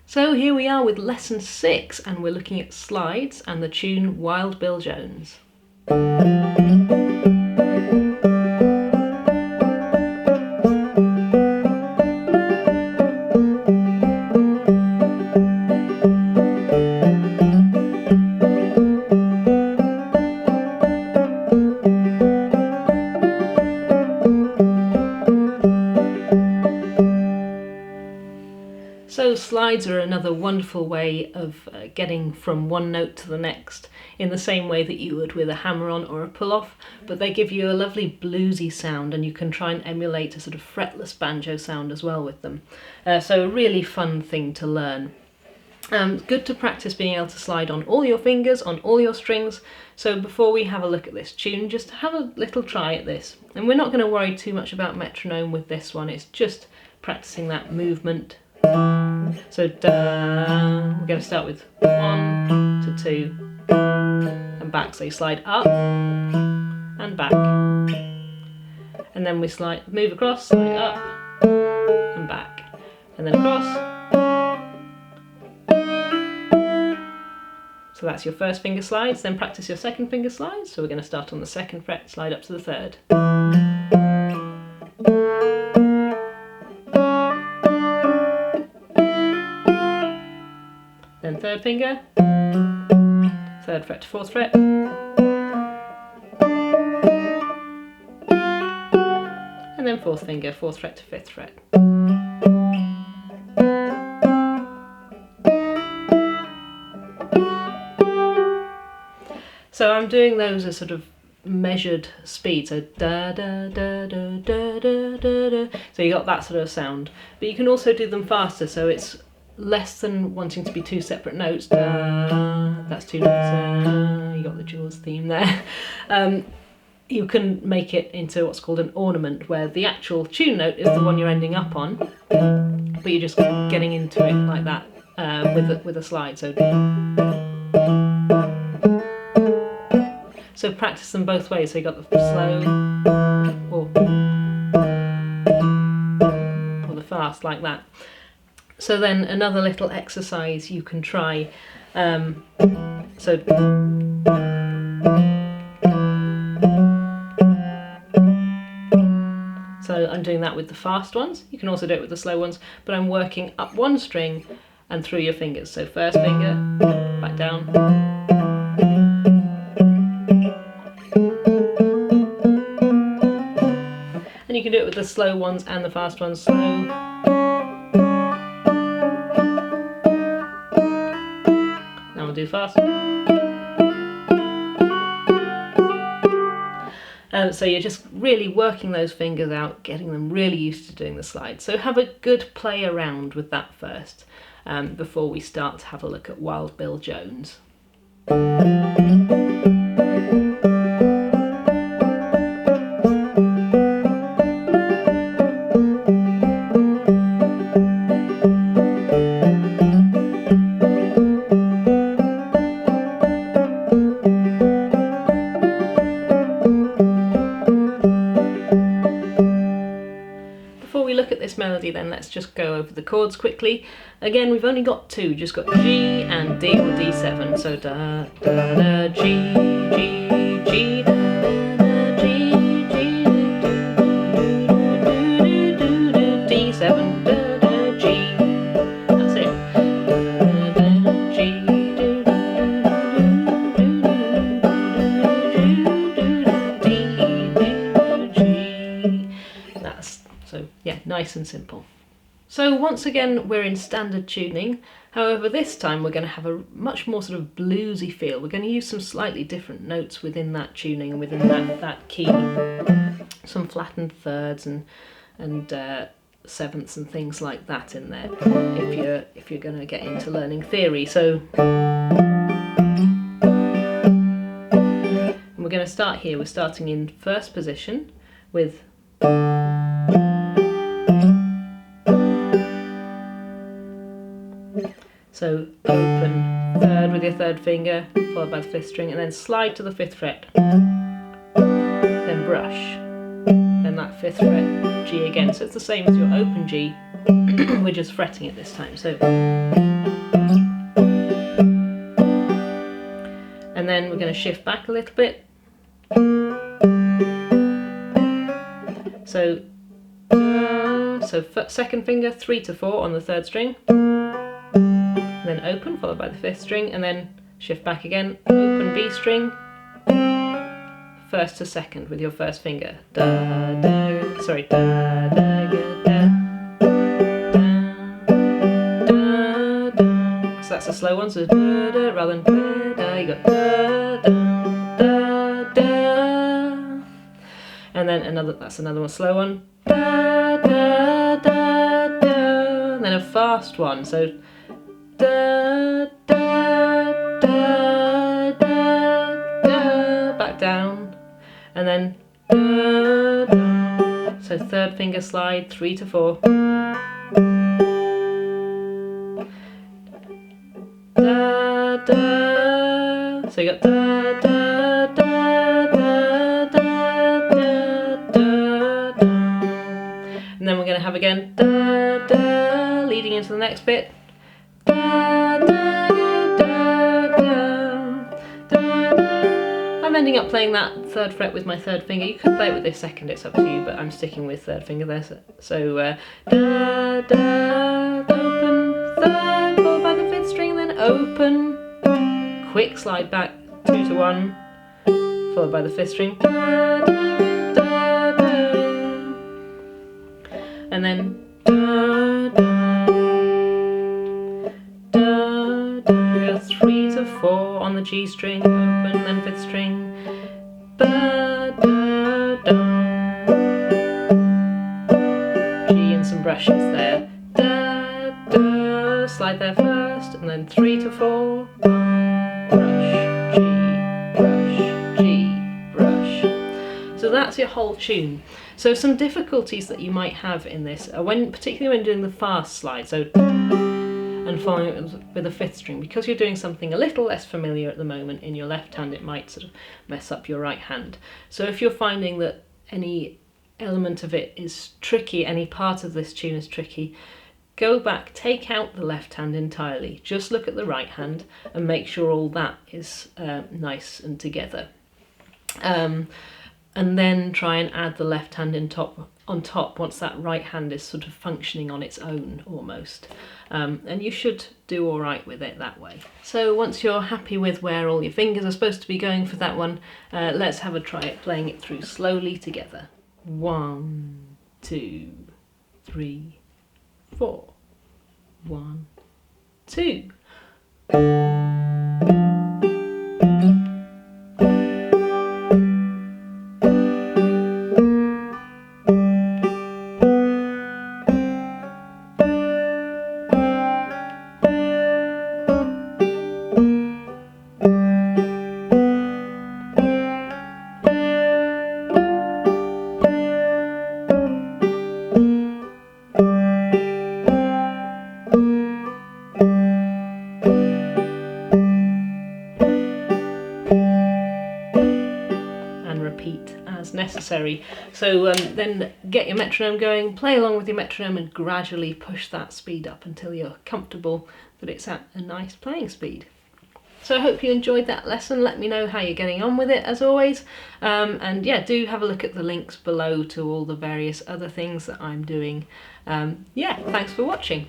So here we are with lesson 6, and we're looking at slides and the tune Wild Bill Jones. So slides are another wonderful way of getting from one note to the next in the same way that you would with a hammer-on or a pull-off, but they give you a lovely bluesy sound, and you can try and emulate a sort of fretless banjo sound as well with them. So a really fun thing to learn. Good to practice being able to slide on all your fingers, on all your strings. So before we have a look at this tune, just have a little try at this. And we're not going to worry too much about metronome with this one, it's just practicing that movement. So da, we're going to start with 1 to 2 and back. So you slide up and back, and then we move across, slide up and back, and then across. So that's your first finger slides. Then practice your second finger slides. So we're going to start on the 2nd fret, slide up to the 3rd. Then 3rd finger, 3rd fret to 4th fret, and then 4th finger, 4th fret to 5th fret. So I'm doing those as sort of measured speed, so da da da da da da da da. So you got that sort of sound, but you can also do them faster, so it's less than wanting to be 2 separate notes. Da, that's 2 notes. You got the Jaws theme there. You can make it into what's called an ornament, where the actual tune note is the one you're ending up on, but you're just getting into it like that with a slide. So practice them both ways. So you got the slow or the fast, like that. So then another little exercise you can try. So I'm doing that with the fast ones. You can also do it with the slow ones, but I'm working up one string and through your fingers. So first finger, back down. And you can do it with the slow ones and the fast ones. Slow. Now we'll do fast. So you're just really working those fingers out, getting them really used to doing the slide. So have a good play around with that first, before we start to have a look at Wild Bill Jones. Melody, then let's just go over the chords quickly. Again, we've only got 2, just got G and D or D7. So da da da G G G da da G G do do D7 da da G. That's it. Da da G do do G. That's so yeah, nice and simple. So once again we're in standard tuning, however this time we're going to have a much more sort of bluesy feel. We're going to use some slightly different notes within that tuning and within that key. Some flattened thirds and sevenths and things like that in there if you're going to get into learning theory. So we're going to start here. We're starting in first position with so open third with your third finger, followed by the 5th string, and then slide to the 5th fret. Then brush, then then that 5th fret G again. So it's the same as your open G, we're just fretting it this time. So, and then we're going to shift back a little bit. So, second finger 3 to 4 on the 3rd string, then open followed by the 5th string, and then shift back again, open B string, 1st to 2nd with your 1st finger. Da, da, sorry, da, da, da, da, da, da. So that's a slow one, so da, da, rather than da, da, you got da, da, da, da. And then that's another one, slow one. Da, da, da, da. And then a fast one, so da, da, da, da, da. Back down. And then da, da. So 3rd finger slide, 3 to 4. Da, da. So you got da, da, da, da, da, da, da, da. And then we're going to have again da, da, leading into the next bit. Da, da, da, da, da, da. I'm ending up playing that 3rd fret with my 3rd finger. You could play it with this 2nd, it's up to you, but I'm sticking with 3rd finger there. So da, da, open, 3rd, followed by the 5th string, then open, quick slide back, 2 to 1, followed by the 5th string, da, da, da, da, and then da, da, da, da, 3 to 4 on the G string, open, then 5th string, ba, da, da, G and some brushes there, da, da, slide there first, and then 3 to 4, brush, G, brush, G, brush. So that's your whole tune. So some difficulties that you might have in this, particularly when doing the fast slide, so and following it with a 5th string, because you're doing something a little less familiar at the moment in your left hand, it might sort of mess up your right hand. So if you're finding that any element of it is tricky, any part of this tune is tricky, go back, take out the left hand entirely, just look at the right hand and make sure all that is nice and together. And then try and add the left hand on top once that right hand is sort of functioning on its own almost. And you should do all right with it that way. So once you're happy with where all your fingers are supposed to be going for that one, let's have a try at playing it through slowly together. 1, 2, 3, 4. 1, 2. Necessary. So then get your metronome going, play along with your metronome and gradually push that speed up until you're comfortable that it's at a nice playing speed. So I hope you enjoyed that lesson. Let me know how you're getting on with it as always, and yeah, do have a look at the links below to all the various other things that I'm doing. Yeah, thanks for watching.